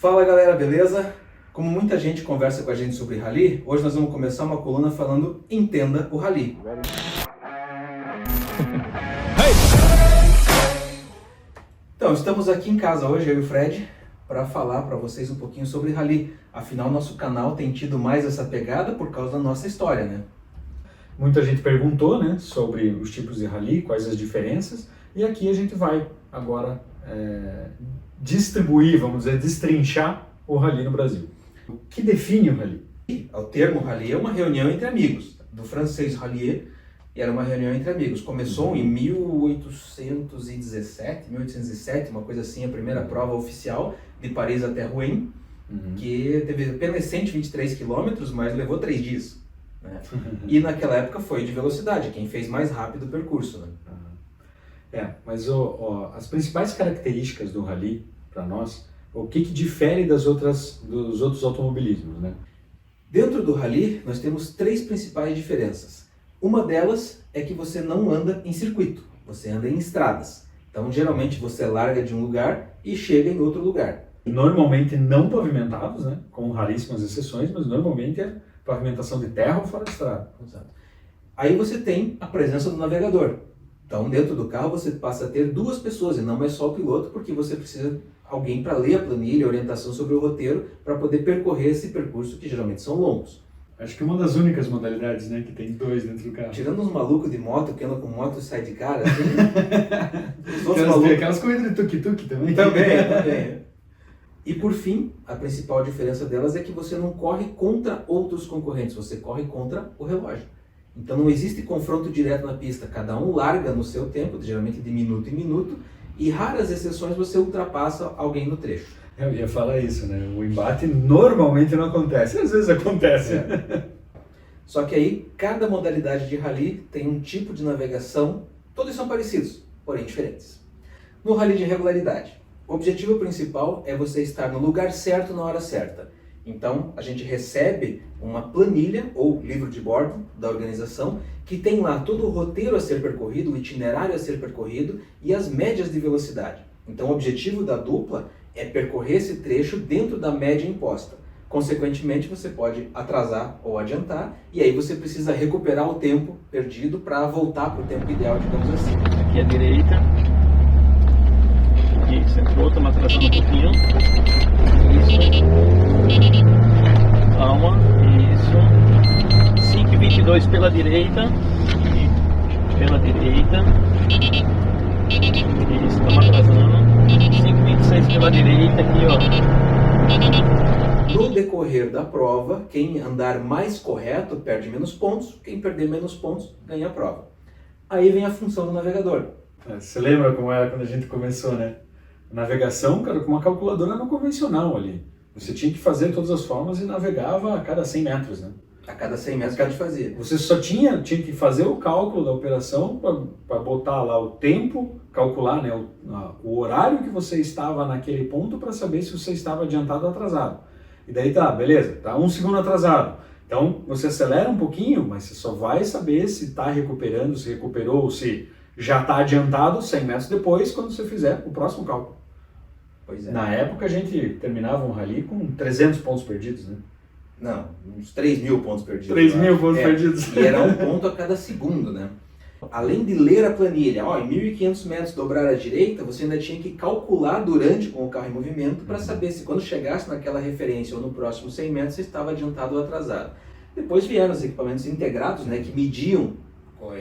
Fala galera, beleza? Como muita gente conversa com a gente sobre rally, hoje nós vamos começar uma coluna falando Entenda o Rally. Então, estamos aqui em casa hoje, eu e o Fred, para falar para vocês um pouquinho sobre rally. Afinal, nosso canal tem tido mais essa pegada por causa da nossa história, né? Muita gente perguntou, né, sobre os tipos de rally, quais as diferenças, e aqui a gente vai agora distribuir, vamos dizer, destrinchar o rally no Brasil. O que define o rally? O termo rally é uma reunião entre amigos, do francês rallier, e era uma reunião entre amigos. Começou em 1817, uma coisa assim, a primeira prova oficial de Paris até Rouen, que teve apenas 123 quilômetros, mas levou 3 dias. Né? E naquela época foi de velocidade, quem fez mais rápido o percurso. Né? Mas as principais características do rally, para nós, o que difere dos outros automobilismos, né? Dentro do rally, nós temos 3 principais diferenças. Uma delas é que você não anda em circuito, você anda em estradas. Então, geralmente, você larga de um lugar e chega em outro lugar. Normalmente não pavimentados, né? Com raríssimas exceções, mas normalmente é pavimentação de terra ou fora de estrada. Exato. Aí você tem a presença do navegador. Então, dentro do carro, você passa a ter 2 pessoas e não mais só o piloto, porque você precisa de alguém para ler a planilha, orientação sobre o roteiro, para poder percorrer esse percurso, que geralmente são longos. Acho que é uma das únicas modalidades, né, que tem 2 dentro do carro. Tirando uns malucos de moto, que andam com moto e sai de cara, assim, os outros malucos... Aquelas corridas de tuk-tuk também. Também. E por fim, a principal diferença delas é que você não corre contra outros concorrentes, você corre contra o relógio. Então não existe confronto direto na pista, cada um larga no seu tempo, geralmente de minuto em minuto, e raras exceções você ultrapassa alguém no trecho. Eu ia falar isso, né? O embate normalmente não acontece, às vezes acontece. Só que aí, cada modalidade de rally tem um tipo de navegação, todos são parecidos, porém diferentes. No rally de regularidade, o objetivo principal é você estar no lugar certo na hora certa. Então, a gente recebe uma planilha ou livro de bordo da organização que tem lá todo o roteiro a ser percorrido, o itinerário a ser percorrido e as médias de velocidade. Então, o objetivo da dupla é percorrer esse trecho dentro da média imposta. Consequentemente, você pode atrasar ou adiantar e aí você precisa recuperar o tempo perdido para voltar para o tempo ideal, digamos assim. Aqui à direita. Isso, entrou, estamos atrasando um pouquinho. Isso. Calma, isso. 5h22 pela direita. Pela direita. Isso, estamos atrasando. 5h26 pela direita aqui, ó. No decorrer da prova, quem andar mais correto perde menos pontos, quem perder menos pontos ganha a prova. Aí vem a função do navegador. Você lembra como era quando a gente começou, né? Navegação, cara, com uma calculadora não convencional ali. Você tinha que fazer todas as formas e navegava a cada 100 metros, né? A cada 100 metros que a gente fazia. Você só tinha que fazer o cálculo da operação para botar lá o tempo, calcular, né, o horário que você estava naquele ponto para saber se você estava adiantado ou atrasado. E daí tá, beleza, tá 1 segundo atrasado. Então você acelera um pouquinho, mas você só vai saber se está recuperando, se recuperou, se já está adiantado 100 metros depois, quando você fizer o próximo cálculo. Pois é. Na época a gente terminava um rally com 300 pontos perdidos, né? Não, uns 3.000 pontos perdidos. 3.000 pontos perdidos. E era 1 ponto a cada segundo, né? Além de ler a planilha, em 1.500 metros dobrar à direita, você ainda tinha que calcular durante com o carro em movimento para saber se quando chegasse naquela referência ou no próximo 100 metros você estava adiantado ou atrasado. Depois vieram os equipamentos integrados, né, que mediam,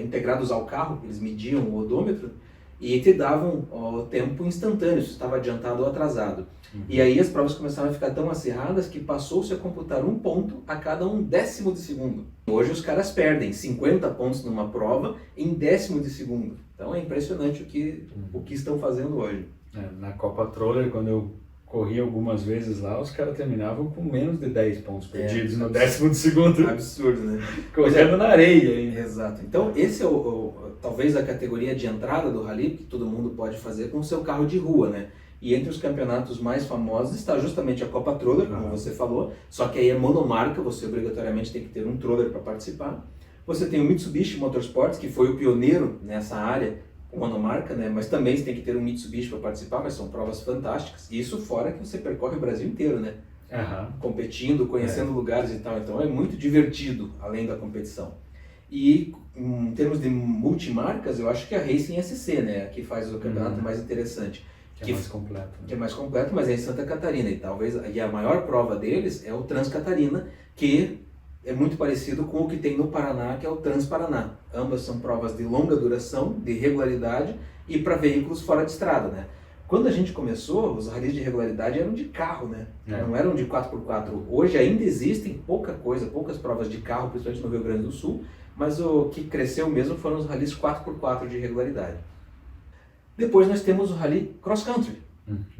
integrados ao carro, eles mediam o odômetro e te davam o tempo instantâneo, se estava adiantado ou atrasado. E aí as provas começaram a ficar tão acirradas que passou-se a computar 1 ponto a cada 1/10 de segundo. Hoje os caras perdem 50 pontos numa prova em 1/10 de segundo. Então é impressionante o que estão fazendo hoje. Na Copa Troller, quando eu corri algumas vezes lá, os caras terminavam com menos de 10 pontos perdidos no 10º de segundo. Absurdo, né? Correndo na areia ainda. Exato. Então esse é talvez a categoria de entrada do rally que todo mundo pode fazer com o seu carro de rua, né? E entre os campeonatos mais famosos está justamente a Copa Troller, como você falou, só que aí é monomarca, você obrigatoriamente tem que ter um Troller para participar. Você tem o Mitsubishi Motorsports, que foi o pioneiro nessa área, monomarca, né? Mas também você tem que ter um Mitsubishi para participar, mas são provas fantásticas. Isso fora que você percorre o Brasil inteiro, né? Competindo, conhecendo lugares e tal. Então é muito divertido, além da competição. E em termos de multimarcas, eu acho que a Racing SC, né? Que faz o campeonato mais interessante. Que é mais completo. Né? Que é mais completo, mas é em Santa Catarina. E a maior prova deles é o Transcatarina, que é muito parecido com o que tem no Paraná, que é o Transparaná. Ambas são provas de longa duração, de regularidade e para veículos fora de estrada, né? Quando a gente começou, os ralis de regularidade eram de carro, né? Não eram de 4x4. Hoje ainda existem poucas provas de carro, principalmente no Rio Grande do Sul, mas o que cresceu mesmo foram os ralis 4x4 de regularidade. Depois nós temos o rally cross country.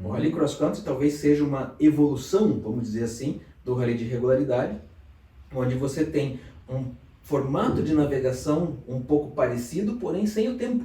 O rally cross country talvez seja uma evolução, vamos dizer assim, do rally de regularidade, onde você tem um formato de navegação um pouco parecido, porém sem o tempo.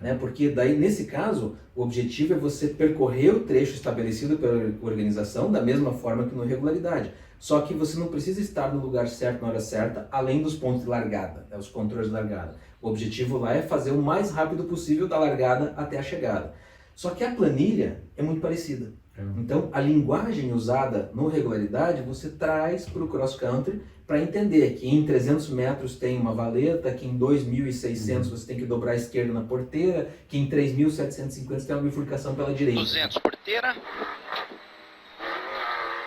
Né? Porque daí, nesse caso, o objetivo é você percorrer o trecho estabelecido pela organização da mesma forma que no regularidade. Só que você não precisa estar no lugar certo na hora certa, além dos pontos de largada, né? Os controles de largada. O objetivo lá é fazer o mais rápido possível da largada até a chegada. Só que a planilha é muito parecida. Então, a linguagem usada no regularidade, você traz para o cross country para entender que em 300 metros tem uma valeta, que em 2.600 você tem que dobrar a esquerda na porteira, que em 3.750 tem uma bifurcação pela direita. 200 porteira.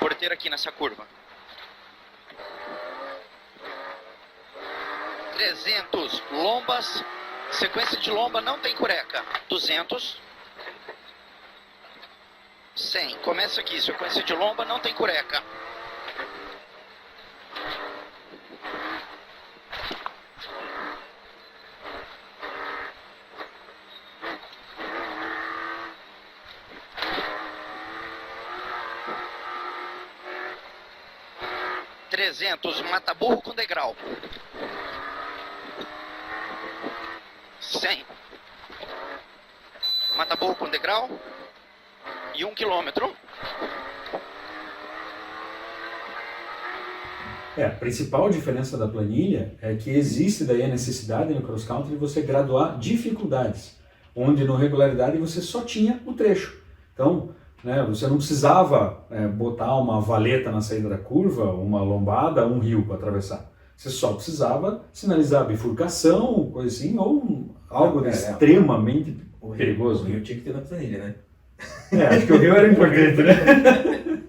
Porteira aqui nessa curva. 300 lombas. Sequência de lomba não tem cureca. 200. 100. Começa aqui. Sequência de lomba não tem cureca. 300, mata-burro com degrau. 100, mata-burro com degrau. E 1 quilômetro. A principal diferença da planilha é que existe daí a necessidade no cross country de você graduar dificuldades, onde no regularidade você só tinha o trecho. Então, você não precisava botar uma valeta na saída da curva, uma lombada, um rio para atravessar. Você só precisava sinalizar a bifurcação, coisa assim, ou algo extremamente perigoso. O rio tinha que ter na planilha, né? Acho que o rio era importante, né?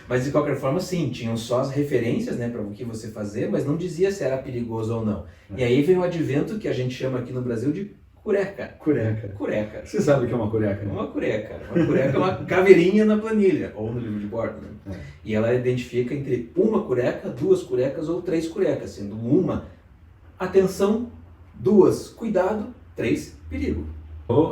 Mas de qualquer forma, sim, tinham só as referências, né, para o que você fazer, mas não dizia se era perigoso ou não. E aí veio o advento que a gente chama aqui no Brasil de cureca. Cureca. Você sabe o que é uma cureca, né? Uma cureca. Uma cureca é uma caveirinha na planilha, ou no livro de bordo, né? E ela identifica entre uma cureca, 2 curecas ou 3 curecas, sendo uma atenção, 2 cuidado, 3 perigo.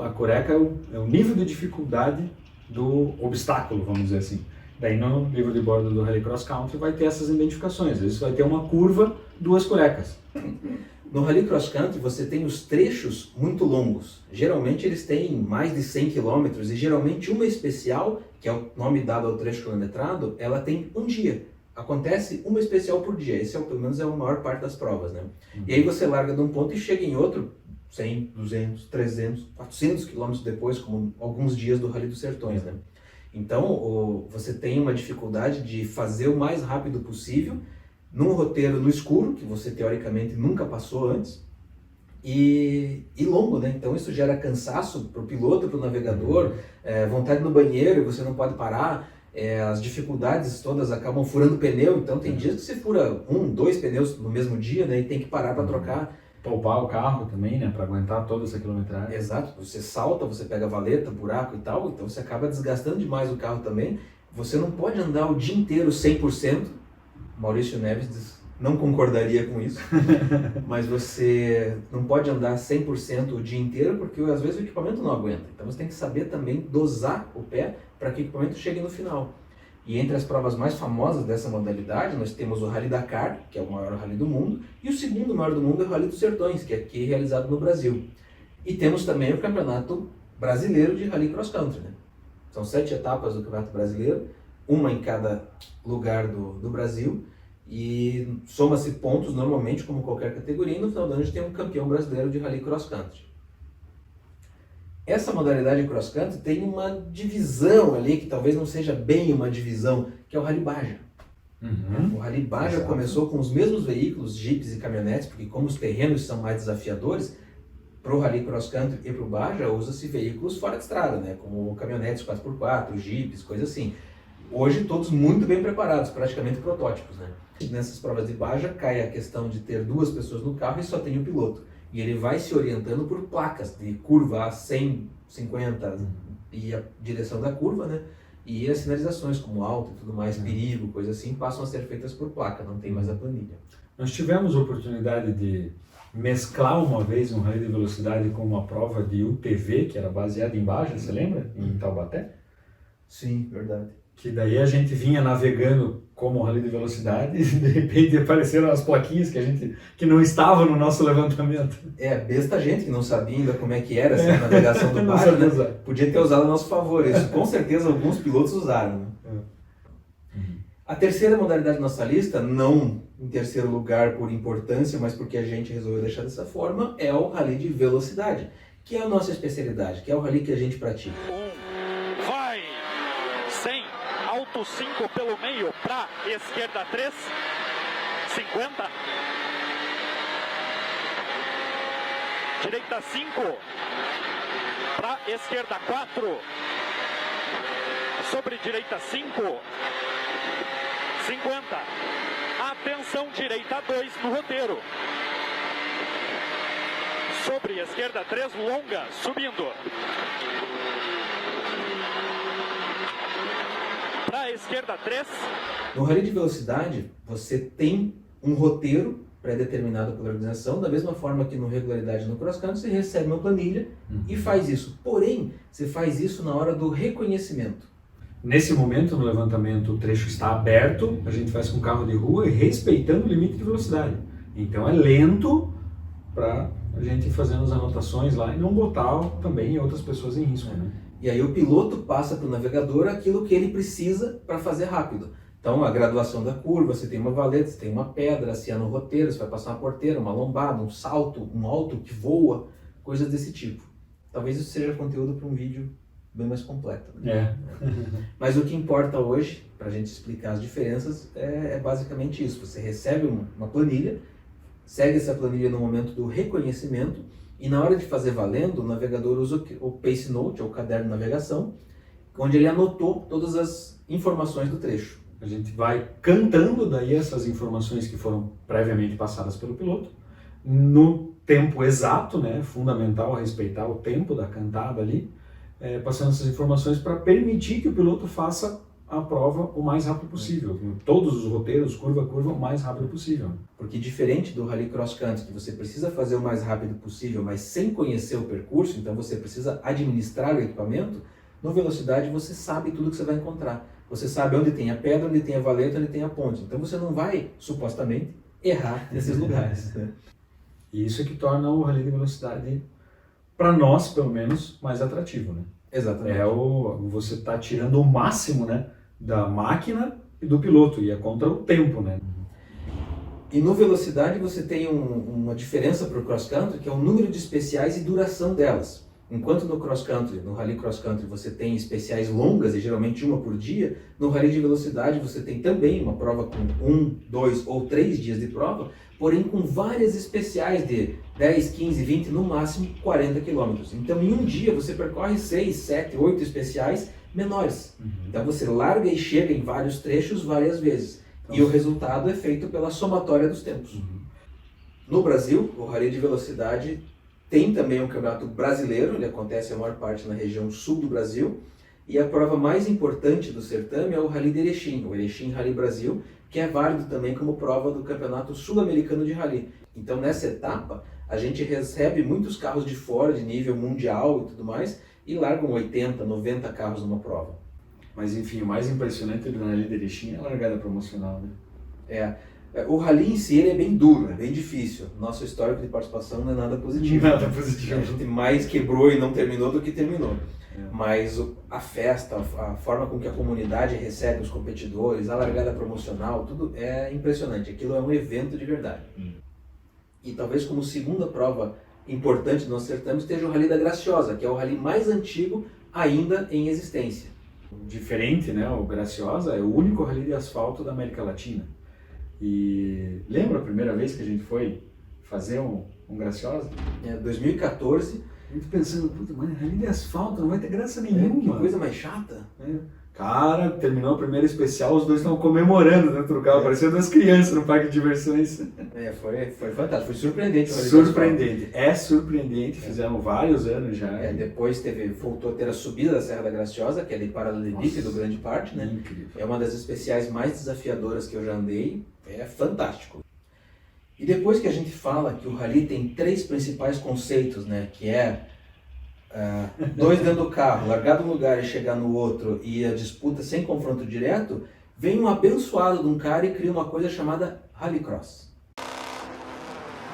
A cureca é o nível de dificuldade do obstáculo, vamos dizer assim. Daí no livro de bordo do Rally Cross Country vai ter essas identificações. Às vezes vai ter uma curva, 2 curecas. No Rally Cross Country você tem os trechos muito longos. Geralmente eles têm mais de 100 km e geralmente uma especial, que é o nome dado ao trecho quilometrado, ela tem um dia. Acontece uma especial por dia. Esse pelo menos é a maior parte das provas, né? E aí você larga de um ponto e chega em outro 100, 200, 300, 400 km depois, como alguns dias do Rally dos Sertões, né? Então, você tem uma dificuldade de fazer o mais rápido possível num roteiro no escuro, que você teoricamente nunca passou antes, e longo, né? Então isso gera cansaço para o piloto, para o navegador, vontade no banheiro e você não pode parar, as dificuldades todas acabam furando pneu, então tem dias que você fura 1, 2 pneus no mesmo dia, né? E tem que parar para trocar. Poupar o carro também, né? Para aguentar toda essa quilometragem. Exato, você salta, você pega valeta, buraco e tal, então você acaba desgastando demais o carro também. Você não pode andar o dia inteiro 100%, Maurício Neves não concordaria com isso, mas você não pode andar 100% o dia inteiro porque às vezes o equipamento não aguenta. Então você tem que saber também dosar o pé para que o equipamento chegue no final. E entre as provas mais famosas dessa modalidade, nós temos o Rally Dakar, que é o maior rally do mundo, e o segundo maior do mundo é o Rally dos Sertões, que é aqui realizado no Brasil. E temos também o Campeonato Brasileiro de Rally Cross Country, né? São 7 etapas do Campeonato Brasileiro, uma em cada lugar do Brasil, e soma-se pontos normalmente, como qualquer categoria, e no final do ano a gente tem um campeão brasileiro de Rally Cross Country. Essa modalidade cross country tem uma divisão ali, que talvez não seja bem uma divisão, que é o Rally Baja. O Rally Baja começou com os mesmos veículos, jipes e caminhonetes, porque como os terrenos são mais desafiadores, para o Rally Cross Country e para o Baja usa-se veículos fora de estrada, né? Como caminhonetes 4x4, jipes, coisas assim. Hoje todos muito bem preparados, praticamente protótipos, né? Nessas provas de Baja cai a questão de ter 2 pessoas no carro e só tem o piloto. E ele vai se orientando por placas de curva a 100, 50 e a direção da curva, né? E as sinalizações como alto e tudo mais, perigo, coisa assim, passam a ser feitas por placa, não tem mais a planilha. Nós tivemos a oportunidade de mesclar uma vez um rally de velocidade com uma prova de UTV, que era baseada em Baja, você lembra? Em Taubaté? Sim, verdade. Que daí a gente vinha navegando como rally de velocidade e de repente apareceram as plaquinhas que não estavam no nosso levantamento. Besta gente que não sabia ainda como é que era essa navegação do Baja, né? Podia ter usado a nosso favor, isso com certeza alguns pilotos usaram, né? A terceira modalidade da nossa lista, não em terceiro lugar por importância, mas porque a gente resolveu deixar dessa forma, é o rally de velocidade, que é a nossa especialidade, que é o rally que a gente pratica. Vai! 100, alto 5 pelo meio, pra esquerda 3, 50. Direita 5, pra esquerda 4, sobre direita 5, 50. Atenção, direita 2 no roteiro. Sobre esquerda 3, longa, subindo. Para esquerda 3. No rally de velocidade, você tem um roteiro pré-determinado pela organização, da mesma forma que no regularidade no cross country, você recebe uma planilha e faz isso. Porém, você faz isso na hora do reconhecimento. Nesse momento, no levantamento, o trecho está aberto, a gente faz com carro de rua e respeitando o limite de velocidade. Então é lento para a gente ir fazendo as anotações lá e não botar também outras pessoas em risco, né? E aí o piloto passa para o navegador aquilo que ele precisa para fazer rápido. Então a graduação da curva, você tem uma valeta, você tem uma pedra, se é no roteiro, você vai passar uma porteira, uma lombada, um salto, um alto que voa, coisas desse tipo. Talvez isso seja conteúdo para um vídeo bem mais completo, né? Mas o que importa hoje, para a gente explicar as diferenças, é basicamente isso. Você recebe uma planilha, segue essa planilha no momento do reconhecimento e na hora de fazer valendo, o navegador usa o Pace Note, ou caderno de navegação, onde ele anotou todas as informações do trecho. A gente vai cantando daí essas informações que foram previamente passadas pelo piloto, no tempo exato, né? Fundamental respeitar o tempo da cantada ali, passando essas informações para permitir que o piloto faça a prova o mais rápido possível, com todos os roteiros, curva a curva, o mais rápido possível. Porque diferente do Rally Cross Country, que você precisa fazer o mais rápido possível, mas sem conhecer o percurso, então você precisa administrar o equipamento, no velocidade você sabe tudo que você vai encontrar. Você sabe onde tem a pedra, onde tem a valeta, onde tem a ponte. Então você não vai, supostamente, errar nesses lugares, né? E isso é que torna o Rally de velocidade, para nós, pelo menos, mais atrativo, né? Exatamente. Você está tirando o máximo, né, da máquina e do piloto, e é contra o tempo, né? E no velocidade você tem uma diferença para o cross country, que é o número de especiais e duração delas. Enquanto no cross country, no rally cross country, você tem especiais longas e geralmente uma por dia, no rally de velocidade você tem também uma prova com 1, 2 ou 3 dias de prova, porém com várias especiais de 10, 15, 20, no máximo 40 km. Então em um dia você percorre 6, 7, 8 especiais menores. Então você larga e chega em vários trechos várias vezes. E o resultado é feito pela somatória dos tempos. No Brasil, o rally de velocidade tem também um campeonato brasileiro, ele acontece a maior parte na região sul do Brasil, e a prova mais importante do certame é o Rally de Erechim, o Erechim Rally Brasil, que é válido também como prova do Campeonato Sul-Americano de Rally. Então nessa etapa, a gente recebe muitos carros de fora, de nível mundial e tudo mais, e largam 80, 90 carros numa prova. Mas enfim, o mais impressionante do Rally de Erechim é a largada promocional, né? O rally em si ele é bem duro, é bem difícil. Nosso histórico de participação não é nada positivo. Nada positivo. A gente mais quebrou e não terminou do que terminou. Mas a festa, a forma com que a comunidade recebe os competidores, a largada promocional, tudo é impressionante. Aquilo é um evento de verdade. E talvez como segunda prova importante do nosso certame esteja o Rally da Graciosa, que é o rally mais antigo ainda em existência. Diferente, né? O Graciosa é o único rally de asfalto da América Latina. E lembra a primeira vez que a gente foi fazer um Graciosa? 2014. A gente pensando, puta, mas rally de asfalto não vai ter graça Que nenhuma. coisa mais chata. Cara, terminou o primeiro especial, os dois estavam comemorando dentro do carro, parecia duas crianças no parque de diversões. Foi fantástico, foi surpreendente. o Rally da Surpreendente, é surpreendente, fizemos vários anos já. Depois voltou a ter a subida da Serra da Graciosa, que é de paralelepípedo, grande parte, né? Incrível. É uma das especiais mais desafiadoras que eu já andei, é fantástico. E depois que a gente fala que o rally tem 3 principais conceitos, né? Que é 2 dentro do carro, largar de um lugar e chegar no outro e a disputa sem confronto direto, vem um abençoado de um cara e cria uma coisa chamada Rallycross.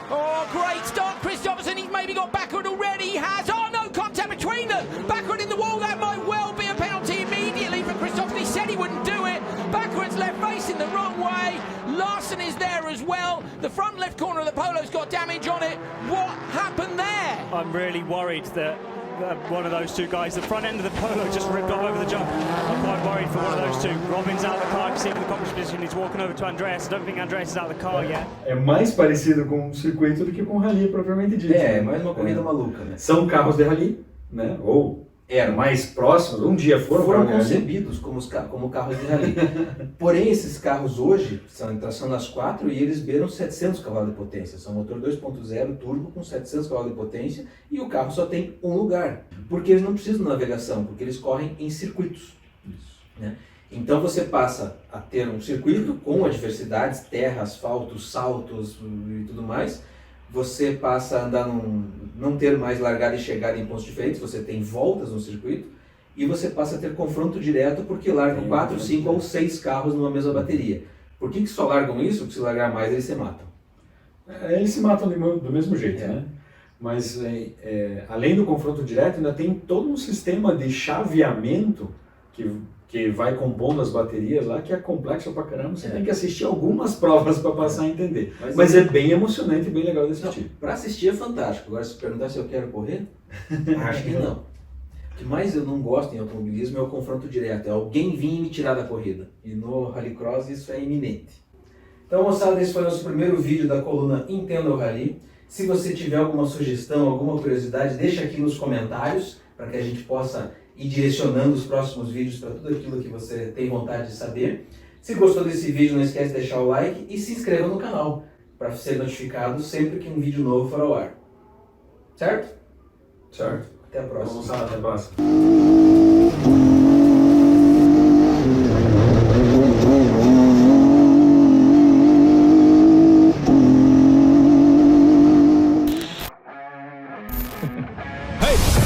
Oh, great start, Christopherson. He's maybe got backward already. He has. Oh, no contact between them. Backward in the wall. That might well be a penalty immediately for Christopherson. He said he wouldn't do it. Backwards left facing the wrong way. Larson is there as well. The front left corner of the Polo's got damage on it. What happened there? I'm really worried that one of those two guys, the front end of the Polo just ripped off over the jump. I'm quite worried for one of those two. Robin's out of the car, you can see him in the competition, he's walking over to Andreas. I don't think Andreas is out of the car yet. É mais parecido com um circuito do que com um rally propriamente dito. É mais uma corrida maluca, né? São carros de rally, né? Ou mais próximos, um dia foram concebidos como carros de rally. Porém, esses carros hoje são em tração nas 4 e eles beiram 700 cavalos de potência. São motor 2.0 turbo com 700 cavalos de potência e o carro só tem um lugar. Porque eles não precisam de navegação, porque eles correm em circuitos. Né? Então você passa a ter um circuito com adversidades, terra, asfalto, saltos e tudo mais. Você passa a andar não ter mais largada e chegada em pontos diferentes, você tem voltas no circuito, e você passa a ter confronto direto porque largam 4, 5 ou 6 carros numa mesma bateria. Por que só largam isso? Porque se largar mais eles se matam. Eles se matam do mesmo jeito, né? Mas além do confronto direto, ainda tem todo um sistema de chaveamento que vai compondo as baterias lá, que é complexo pra caramba. Você tem que assistir algumas provas para passar a entender. Mas é bem emocionante e bem legal de assistir. Para assistir é fantástico. Agora, se perguntar se eu quero correr, acho que não. O que mais eu não gosto em automobilismo é o confronto direto. É alguém vir e me tirar da corrida. E no Rallycross isso é iminente. Então, moçada, esse foi o nosso primeiro vídeo da coluna Entenda o Rally. Se você tiver alguma sugestão, alguma curiosidade, deixa aqui nos comentários para que a gente possa ir direcionando os próximos vídeos para tudo aquilo que você tem vontade de saber. Se gostou desse vídeo, não esquece de deixar o like e se inscreva no canal para ser notificado sempre que um vídeo novo for ao ar. Certo? Certo. Até a próxima. Vamos lá, até a próxima. Hey!